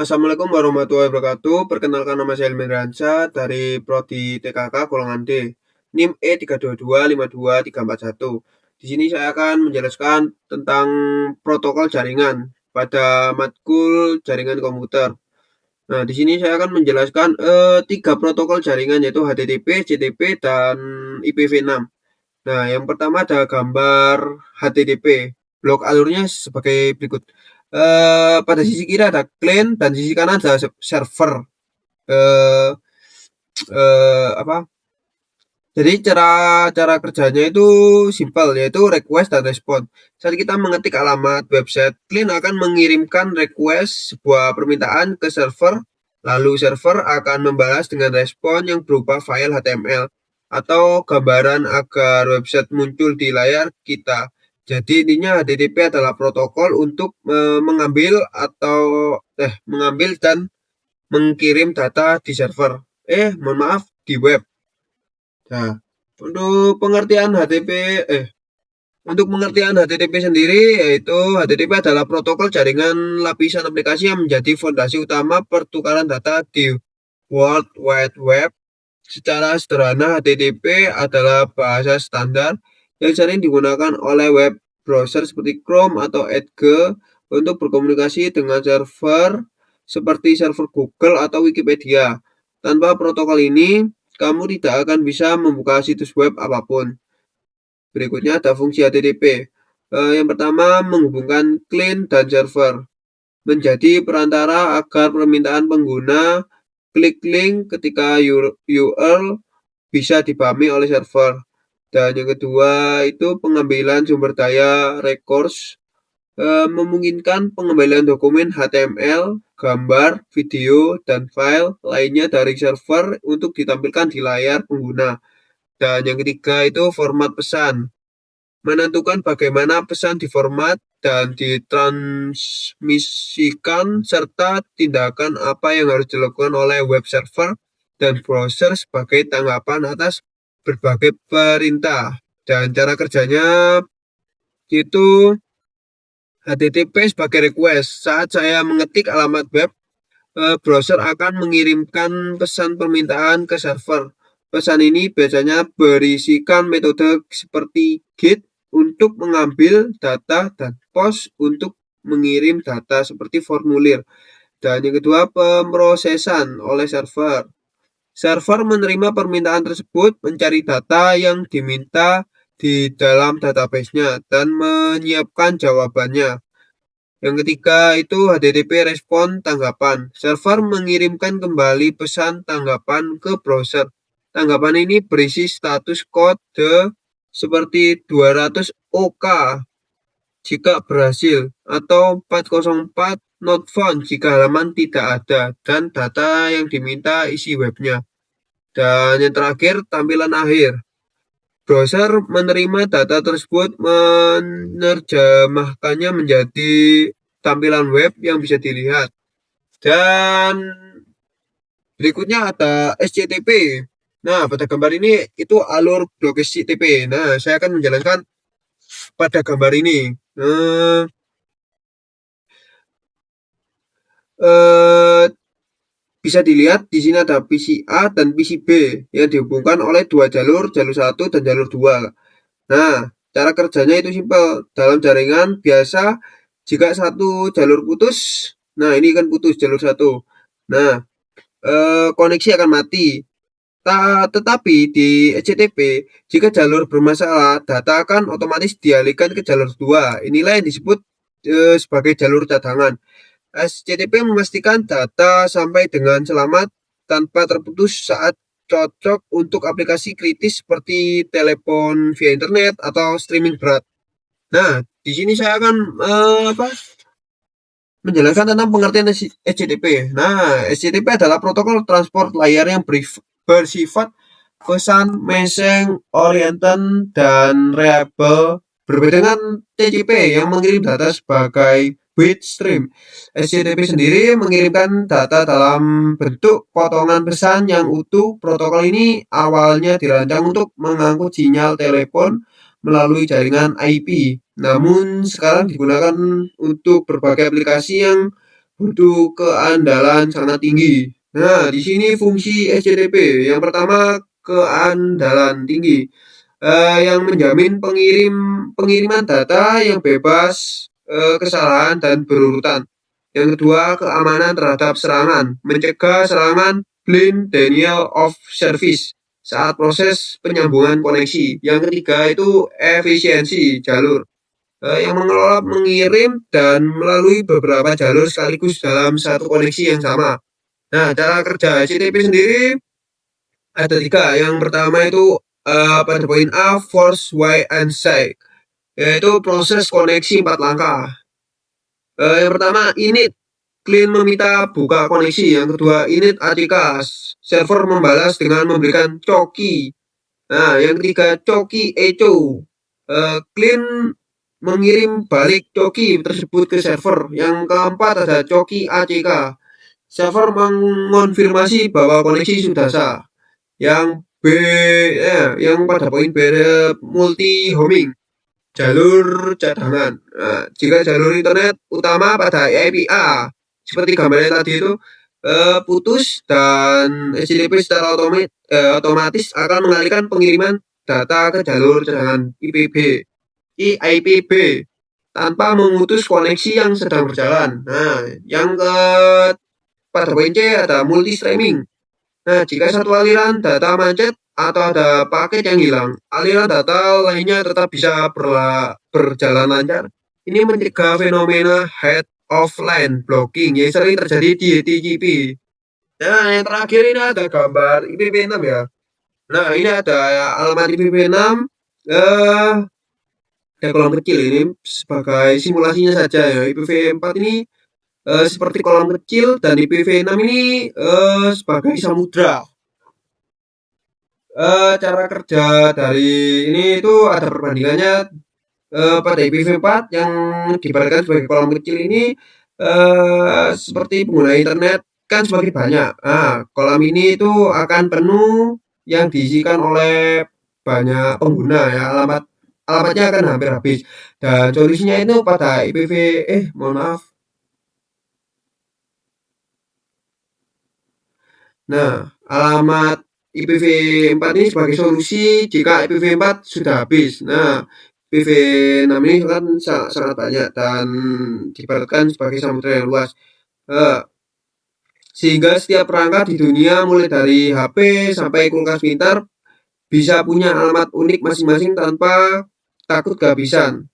Assalamualaikum warahmatullahi wabarakatuh. Perkenalkan nama saya Ilmi Ransyah dari Prodi TKK golongan D. NIM E3225231. Di sini saya akan menjelaskan tentang protokol jaringan pada matkul jaringan komputer. Nah, di sini saya akan menjelaskan tiga protokol jaringan yaitu HTTP, HTTP, dan IPv6. Nah, yang pertama ada gambar HTTP. Blok alurnya sebagai berikut. Pada sisi kiri ada client dan sisi kanan ada server. Eh, apa? Jadi cara kerjanya itu simpel, yaitu request dan respon. Saat kita mengetik alamat website, client akan mengirimkan request sebuah permintaan ke server, lalu server akan membalas dengan respon yang berupa file HTML atau gambaran agar website muncul di layar kita. Jadi intinya HTTP adalah protokol untuk mengambil dan mengirim data di server. Mohon maaf, di web. Nah, untuk pengertian HTTP sendiri, yaitu HTTP adalah protokol jaringan lapisan aplikasi yang menjadi fondasi utama pertukaran data di World Wide Web. Secara sederhana, HTTP adalah bahasa standar yang sering digunakan oleh web browser seperti Chrome atau Edge untuk berkomunikasi dengan server seperti server Google atau Wikipedia. Tanpa protokol ini, kamu tidak akan bisa membuka situs web apapun. Berikutnya ada fungsi HTTP. Yang pertama, menghubungkan client dan server. Menjadi perantara agar permintaan pengguna klik link ketika URL bisa dipahami oleh server. Dan yang kedua itu pengambilan sumber daya records, memungkinkan pengembalian dokumen HTML, gambar, video, dan file lainnya dari server untuk ditampilkan di layar pengguna. Dan yang ketiga itu format pesan, menentukan bagaimana pesan diformat dan ditransmisikan serta tindakan apa yang harus dilakukan oleh web server dan browser sebagai tanggapan atas berbagai perintah. Dan cara kerjanya itu HTTP sebagai request. Saat saya mengetik alamat web, browser akan mengirimkan pesan permintaan ke server. Pesan ini biasanya berisikan metode seperti GET untuk mengambil data dan POST untuk mengirim data seperti formulir. Dan yang kedua, pemrosesan oleh server. Server menerima permintaan tersebut, mencari data yang diminta di dalam database-nya dan menyiapkan jawabannya. Yang ketiga itu HTTP respon tanggapan. Server mengirimkan kembali pesan tanggapan ke browser. Tanggapan ini berisi status kode seperti 200 OK jika berhasil atau 404 not found jika halaman tidak ada dan data yang diminta isi webnya. Dan yang terakhir tampilan akhir. Browser menerima data tersebut, menerjemahkannya menjadi tampilan web yang bisa dilihat. Dan berikutnya ada SCTP. Nah, pada gambar ini itu alur blok SCTP. Nah, saya akan menjalankan pada gambar ini. Bisa dilihat di sini ada PC A dan PC B yang dihubungkan oleh dua jalur 1 dan jalur 2. Nah, cara kerjanya itu simpel. Dalam jaringan biasa, jika satu jalur putus, nah ini kan putus jalur 1. Nah, koneksi akan mati. Tetapi di HTTP, jika jalur bermasalah, data akan otomatis dialihkan ke jalur 2. Inilah yang disebut sebagai jalur cadangan. HTTP memastikan data sampai dengan selamat tanpa terputus saat cocok untuk aplikasi kritis seperti telepon via internet atau streaming berat. Nah, di sini saya akan menjelaskan tentang pengertian HTTP. Nah, HTTP adalah protokol transport layar yang bersifat pesan message oriented dan reliable, berbeda dengan TCP yang mengirim data sebagai bit stream. HTTP sendiri mengirimkan data dalam bentuk potongan pesan yang utuh. Protokol ini awalnya dirancang untuk mengangkut sinyal telepon melalui jaringan IP. Namun sekarang digunakan untuk berbagai aplikasi yang butuh keandalan sangat tinggi. Nah, di sini fungsi HTTP. Yang pertama, keandalan tinggi, yang menjamin pengiriman data yang bebas kesalahan dan berurutan. Yang kedua, keamanan terhadap serangan, mencegah serangan blind denial of service saat proses penyambungan koneksi. Yang ketiga itu efisiensi jalur, yang mengelola mengirim dan melalui beberapa jalur sekaligus dalam satu koneksi yang sama. Nah, cara kerja HTTP sendiri ada tiga. Yang pertama itu pada poin A, force, why, and say, yaitu proses koneksi 4 langkah. Yang pertama, init, client meminta buka koneksi. Yang kedua, init ACK, server membalas dengan memberikan coki. Nah, yang ketiga, coki echo, client mengirim balik coki tersebut ke server. Yang keempat ada coki ACK, server mengonfirmasi bahwa koneksi sudah sah. Yang B, yang pada poin B, multi homing, jalur cadangan. Nah, jika jalur internet utama pada IPA seperti gambarnya tadi itu putus, dan HTTP secara otomatis akan mengalihkan pengiriman data ke jalur cadangan IPB tanpa memutus koneksi yang sedang berjalan. Nah, yang pada poin C ada multi streaming. Nah, jika satu aliran data macet atau ada paket yang hilang, aliran data lainnya tetap bisa berjalan lancar. Ini mencegah fenomena head of line blocking yang sering terjadi di TCP. Nah, yang terakhir ini ada gambar IPv6 ya. Nah, ini ada alamat IPv6, ada kolom kecil ini sebagai simulasinya saja ya. IPv4 ini seperti kolam kecil, dan IPv6 ini sebagai samudra. Cara kerja dari ini itu ada perbandingannya. Pada IPv4 yang diibaratkan sebagai kolam kecil ini seperti pengguna internet kan semakin banyak. Nah, kolam ini itu akan penuh yang diisikan oleh banyak pengguna ya, alamatnya akan hampir habis. Dan solusinya itu pada mohon maaf. Nah, alamat IPv4 ini sebagai solusi jika IPv4 sudah habis. Nah, IPv6 ini kan sangat banyak dan diibaratkan sebagai samudera yang luas. Sehingga setiap perangkat di dunia mulai dari HP sampai kulkas pintar bisa punya alamat unik masing-masing tanpa takut kehabisan.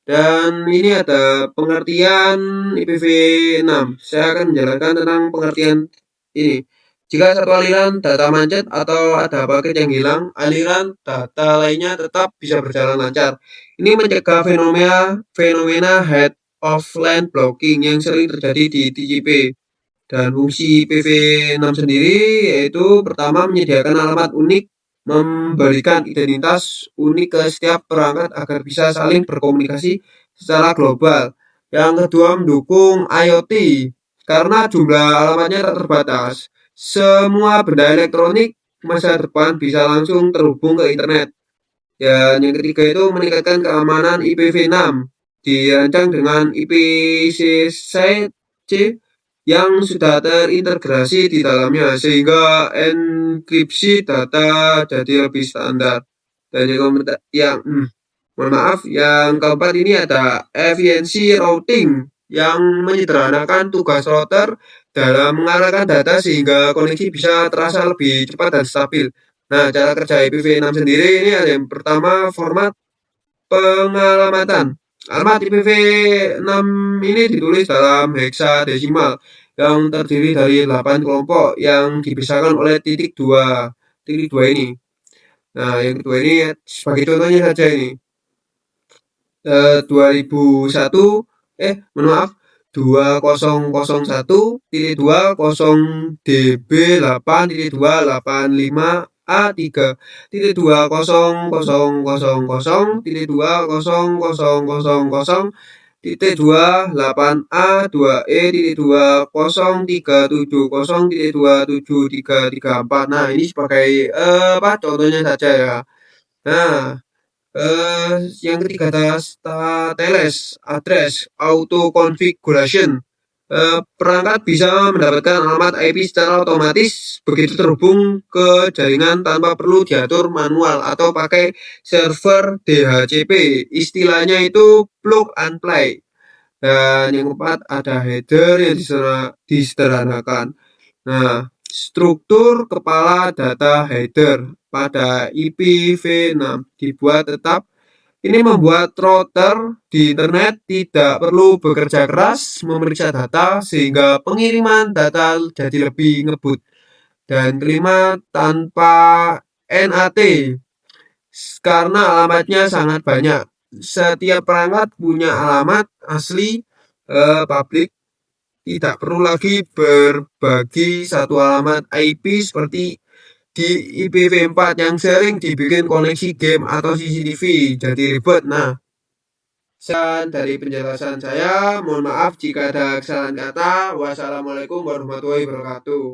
Dan ini ada pengertian IPv6. Saya akan menjelaskan tentang pengertian ini. Jika satu aliran data macet atau ada paket yang hilang, aliran data lainnya tetap bisa berjalan lancar. Ini mencegah fenomena head of line blocking yang sering terjadi di TCP. Dan fungsi IPv6 sendiri yaitu pertama menyediakan alamat unik, memberikan identitas unik ke setiap perangkat agar bisa saling berkomunikasi secara global. Yang kedua, mendukung IoT karena jumlah alamatnya tak terbatas. Semua benda elektronik masa depan bisa langsung terhubung ke internet. Dan yang ketiga itu meningkatkan keamanan IPv6, dirancang dengan IPC yang sudah terintegrasi di dalamnya sehingga enkripsi data jadi lebih standar. Dan yang mohon maaf, yang keempat ini ada efisiensi routing yang menyederhanakan tugas router dalam mengarahkan data sehingga koneksi bisa terasa lebih cepat dan stabil. Nah, cara kerja IPv6 sendiri ini ada yang pertama, format pengalamatan. Alamat IPv6 ini ditulis dalam heksadesimal yang terdiri dari 8 kelompok yang dipisahkan oleh titik dua ini. Nah, yang kedua ini sebagai contohnya saja ini. 2001 mohon maaf 2001.20 db8.285 A3.200000.2E.20370.27334. Nah, ini sebagai contohnya saja ya. Nah, yang ketiga ada stateless address auto configuration. Perangkat bisa mendapatkan alamat IP secara otomatis begitu terhubung ke jaringan tanpa perlu diatur manual atau pakai server DHCP. Istilahnya itu plug and play. Dan yang keempat ada header yang disederhanakan. Nah, struktur kepala data header pada IPv6 dibuat tetap. Ini membuat router di internet tidak perlu bekerja keras memeriksa data sehingga pengiriman data jadi lebih ngebut. Dan kelima, tanpa NAT karena alamatnya sangat banyak. Setiap perangkat punya alamat asli publik, tidak perlu lagi berbagi satu alamat IP seperti di IPv4 yang sering dibikin koneksi game atau CCTV jadi ribet. Nah, sekian dari penjelasan saya. Mohon maaf jika ada kesalahan kata. Wassalamualaikum warahmatullahi wabarakatuh.